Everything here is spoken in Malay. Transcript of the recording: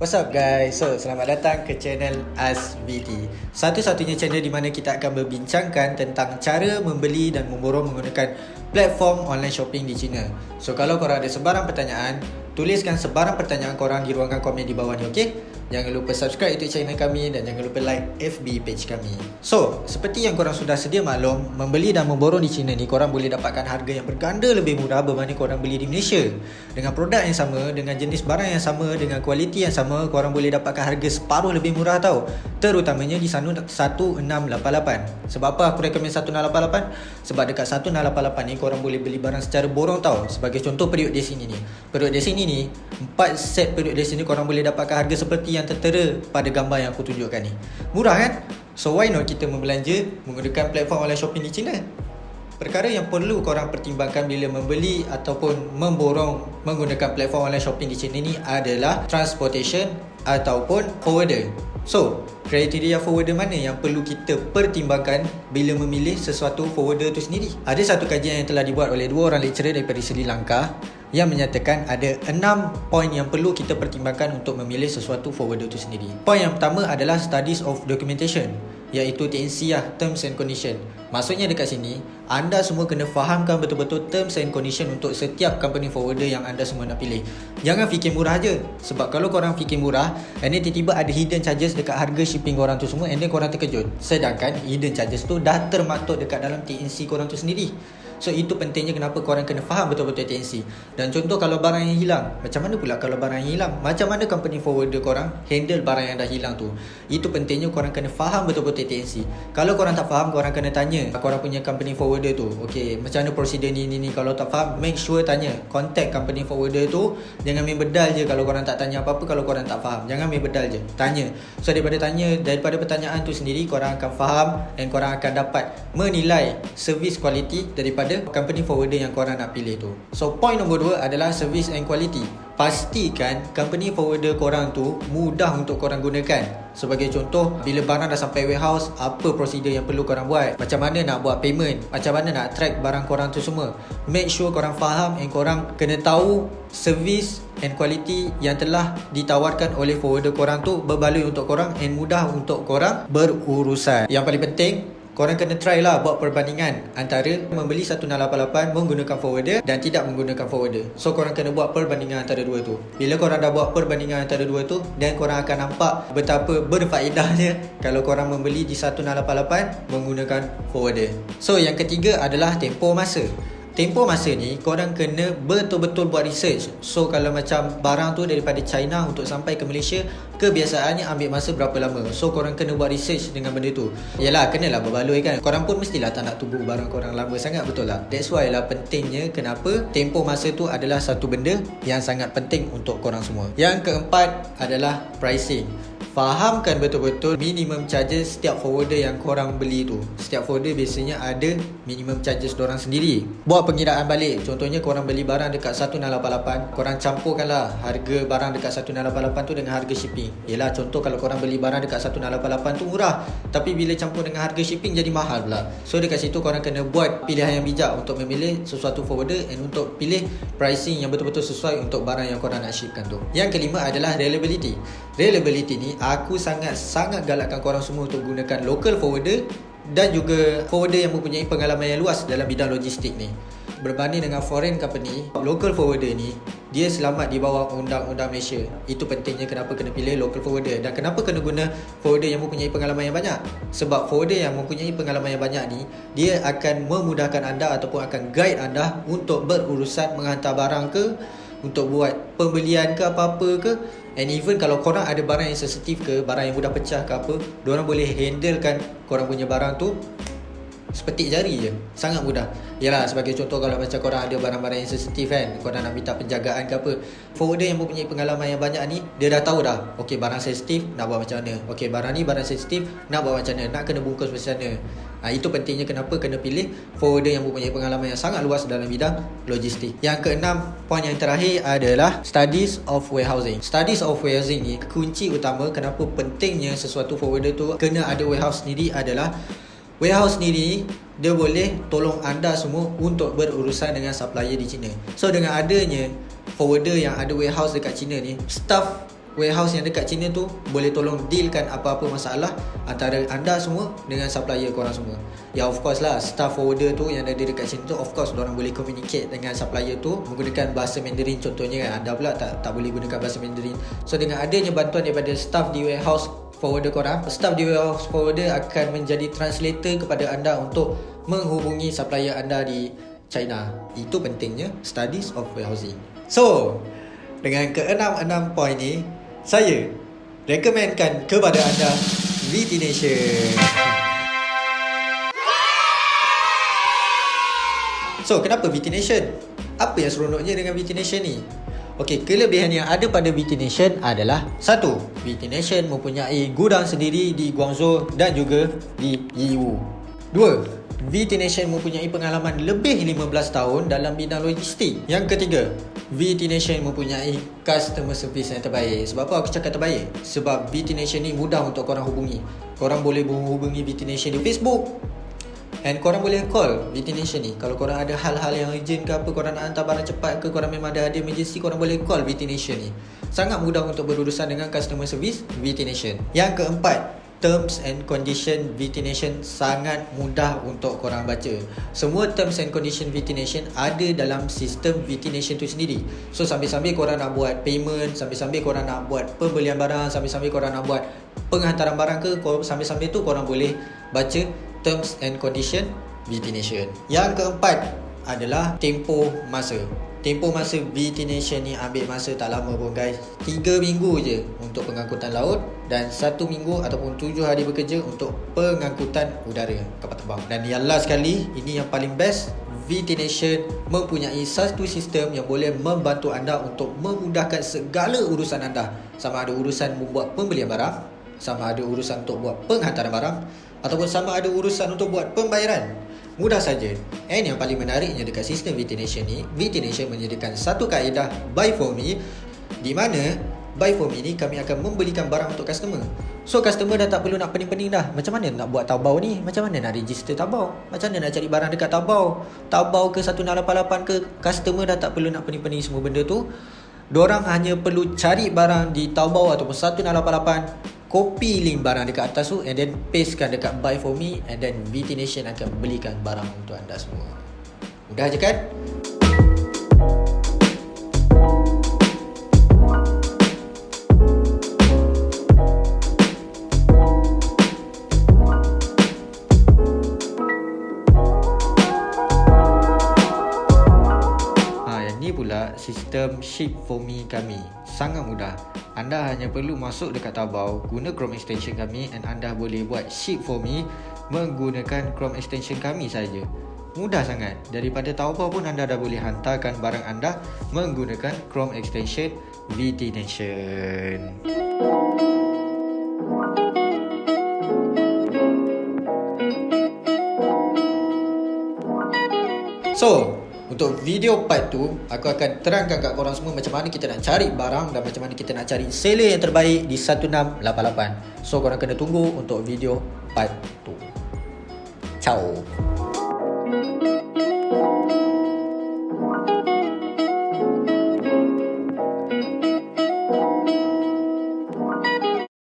What's up guys? So, selamat datang ke channel ASVD. Satu-satunya channel di mana kita akan berbincangkan tentang cara membeli dan memborong menggunakan platform online shopping di China. So, kalau korang ada sebarang pertanyaan, tuliskan sebarang pertanyaan korang di ruangan komen di bawah ni, okey? Jangan lupa subscribe YouTube channel kami dan jangan lupa like FB page kami. So, seperti yang korang sudah sedia maklum, membeli dan memborong di China ni korang boleh dapatkan harga yang berganda lebih murah berbanding korang beli di Malaysia. Dengan produk yang sama, dengan jenis barang yang sama, dengan kualiti yang sama, korang boleh dapatkan harga separuh lebih murah tau. Terutamanya di Sanur 1688. Sebab apa aku rekomen 1688? Sebab dekat 1688 ni korang boleh beli barang secara borong tau. Sebagai contoh periuk di sini ni. Periuk di sini ni 4 set periuk di sini korang boleh dapatkan harga seperti yang tertera pada gambar yang aku tunjukkan ni. Murah kan? So why not kita membelanja menggunakan platform online shopping di China? Perkara yang perlu korang pertimbangkan bila membeli ataupun memborong menggunakan platform online shopping di China ni adalah transportation ataupun forwarder. So, kriteria forwarder mana yang perlu kita pertimbangkan bila memilih sesuatu forwarder tu sendiri? Ada satu kajian yang telah dibuat oleh 2 orang lecturer daripada Sri Lanka yang menyatakan ada 6 poin yang perlu kita pertimbangkan untuk memilih sesuatu forwarder tu sendiri. Poin yang pertama adalah studies of documentation, iaitu TNC lah, terms and condition. Maksudnya dekat sini, anda semua kena fahamkan betul-betul terms and condition untuk setiap company forwarder yang anda semua nak pilih. Jangan fikir murah je. Sebab kalau korang fikir murah, and then tiba-tiba ada hidden charges dekat harga shipping korang tu semua, and then korang terkejut. Sedangkan hidden charges tu dah termaktub dekat dalam TNC korang tu sendiri. So itu pentingnya kenapa korang kena faham betul-betul TNC. Dan contoh kalau barang yang hilang, macam mana pula kalau barang yang hilang? Macam mana company forwarder korang handle barang yang dah hilang tu? Itu pentingnya korang kena faham betul-betul TNC. Kalau korang tak faham, korang kena tanya korang punya company forwarder tu, okay, macam mana prosedur ni. Kalau tak faham, make sure tanya, contact company forwarder tu. Jangan main bedal je kalau korang tak tanya apa-apa. Kalau korang tak faham, jangan main bedal je, tanya. So daripada pertanyaan tu sendiri, korang akan faham dan korang akan dapat menilai service quality daripada company forwarder yang korang nak pilih tu. So point nombor 2 adalah service and quality. Pastikan company forwarder korang tu mudah untuk korang gunakan. Sebagai contoh, bila barang dah sampai warehouse, apa prosedur yang perlu korang buat, macam mana nak buat payment, macam mana nak track barang korang tu semua. Make sure korang faham and korang kena tahu service and quality yang telah ditawarkan oleh forwarder korang tu berbaloi untuk korang and mudah untuk korang berurusan. Yang paling penting, korang kena try lah buat perbandingan antara membeli 1688 menggunakan forwarder dan tidak menggunakan forwarder. So korang kena buat perbandingan antara dua tu. Bila korang dah buat perbandingan antara dua tu, dan korang akan nampak betapa berfaedahnya kalau korang membeli di 1688 menggunakan forwarder. So yang ketiga adalah tempoh masa. Tempoh masa ni korang kena betul-betul buat research. So kalau macam barang tu daripada China untuk sampai ke Malaysia, kebiasaannya ambil masa berapa lama. So korang kena buat research dengan benda tu. Yalah, kenalah berbaloi kan. Korang pun mestilah tak nak tunggu barang korang lama sangat, betul lah. That's why lah pentingnya kenapa tempoh masa tu adalah satu benda yang sangat penting untuk korang semua. Yang keempat adalah pricing. Fahamkan betul-betul minimum charges setiap forwarder yang korang beli tu. Setiap forwarder biasanya ada minimum charges dorang sendiri. Buat pengiraan balik. Contohnya korang beli barang dekat 1688, korang campurkanlah harga barang dekat 1688 tu dengan harga shipping. Yelah, contoh kalau korang beli barang dekat 1688 tu murah, tapi bila campur dengan harga shipping jadi mahal pula. So dekat situ korang kena buat pilihan yang bijak untuk memilih sesuatu forwarder and untuk pilih pricing yang betul-betul sesuai untuk barang yang korang nak shipkan tu. Yang kelima adalah reliability. Reliability ni aku sangat galakkan korang semua untuk gunakan local forwarder dan juga forwarder yang mempunyai pengalaman yang luas dalam bidang logistik ni. Berbanding dengan foreign company, local forwarder ni dia selamat di bawah undang-undang Malaysia. Itu pentingnya kenapa kena pilih local forwarder. Dan kenapa kena guna forwarder yang mempunyai pengalaman yang banyak? Sebab forwarder yang mempunyai pengalaman yang banyak ni, dia akan memudahkan anda ataupun akan guide anda untuk berurusan menghantar barang ke, untuk buat pembelian ke apa-apa ke. And even kalau korang ada barang yang sensitif ke, barang yang mudah pecah ke apa, diorang boleh handlekan korang punya barang tu sepetik jari je. Sangat mudah. Yalah, sebagai contoh kalau macam korang ada barang-barang yang sensitif kan, korang nak minta penjagaan ke apa, forwarder yang mempunyai pengalaman yang banyak ni, dia dah tahu dah, okay, barang sensitif nak buat macam mana, okay, barang ni barang sensitif nak buat macam mana, nak kena bungkus macam mana. Itu pentingnya kenapa kena pilih forwarder yang mempunyai pengalaman yang sangat luas dalam bidang logistik. Yang keenam, poin yang terakhir adalah studies of warehousing. Studies of warehousing ni kunci utama kenapa pentingnya sesuatu forwarder tu kena ada warehouse sendiri adalah warehouse sendiri dia boleh tolong anda semua untuk berurusan dengan supplier di China. So dengan adanya forwarder yang ada warehouse dekat China ni, staff warehouse yang dekat China tu boleh tolong dealkan apa-apa masalah antara anda semua dengan supplier korang semua. Ya of course lah, staff forwarder tu yang ada dekat China tu, of course diorang boleh communicate dengan supplier tu menggunakan bahasa Mandarin contohnya kan. Anda pula tak boleh gunakan bahasa Mandarin. So dengan adanya bantuan daripada staff di warehouse forwarder korang, staff di warehouse forwarder akan menjadi translator kepada anda untuk menghubungi supplier anda di China. Itu pentingnya studies of warehousing. So dengan ke-6 poin ni, saya rekomenkan kepada anda VT Nation. So kenapa VT Nation? Apa yang seronoknya dengan VT Nation ni? Okey, kelebihan yang ada pada VT Nation adalah: 1. VT Nation mempunyai gudang sendiri di Guangzhou dan juga di Yiwu. 2. VT Nation mempunyai pengalaman lebih 15 tahun dalam bidang logistik. Yang ketiga, VT Nation mempunyai customer service yang terbaik. Sebab apa aku cakap terbaik? Sebab VT Nation ni mudah untuk korang hubungi. Korang boleh menghubungi VT Nation di Facebook, and korang boleh call VT Nation ni. Kalau korang ada hal-hal yang urgent ke apa, korang nak hantar barang cepat ke, korang memang ada emergency, korang boleh call VT Nation ni. Sangat mudah untuk berurusan dengan customer service VT Nation. Yang keempat, terms and condition VT Nation sangat mudah untuk korang baca. Semua terms and condition VT Nation ada dalam sistem VT Nation tu sendiri. So sambil-sambil korang nak buat payment, sambil-sambil korang nak buat pembelian barang, sambil-sambil korang nak buat penghantaran barang ke, sambil-sambil tu korang boleh baca terms and condition VT Nation. Yang keempat adalah tempoh masa. Tempoh masa VT Nation ni ambil masa tak lama pun guys. 3 minggu je untuk pengangkutan laut dan 1 minggu ataupun 7 hari bekerja untuk pengangkutan udara, kapal terbang. Dan yang last sekali, ini yang paling best, VT Nation mempunyai satu sistem yang boleh membantu anda untuk memudahkan segala urusan anda. Sama ada urusan membuat pembelian barang, sama ada urusan untuk buat penghantaran barang, ataupun sama ada urusan untuk buat pembayaran. Mudah saja. And yang paling menariknya dekat sistem VT Nation ni, VT Nation menyediakan satu kaedah buy for me, di mana buy for me ni kami akan membelikan barang untuk customer. So customer dah tak perlu nak pening-pening dah. Macam mana nak buat Taobao ni? Macam mana nak register Taobao? Macam mana nak cari barang dekat Taobao? Taobao ke 1688 ke? Customer dah tak perlu nak pening-pening semua benda tu. Diorang hanya perlu cari barang di Taobao ataupun 1688, copy link barang dekat atas tu, and then pastekan dekat buy for me, and then VT Nation akan belikan barang untuk anda semua. Mudah je kan? Ini pula sistem ship for me kami. Sangat mudah. Anda hanya perlu masuk dekat Taobao, guna Chrome extension kami, and anda boleh buat ship for me menggunakan Chrome extension kami saja. Mudah sangat. Daripada Taobao pun anda dah boleh hantarkan barang anda menggunakan Chrome extension VT Nation. So, untuk video part tu, aku akan terangkan kat korang semua macam mana kita nak cari barang dan macam mana kita nak cari seller yang terbaik di 1688. So korang kena tunggu untuk video part tu. Ciao.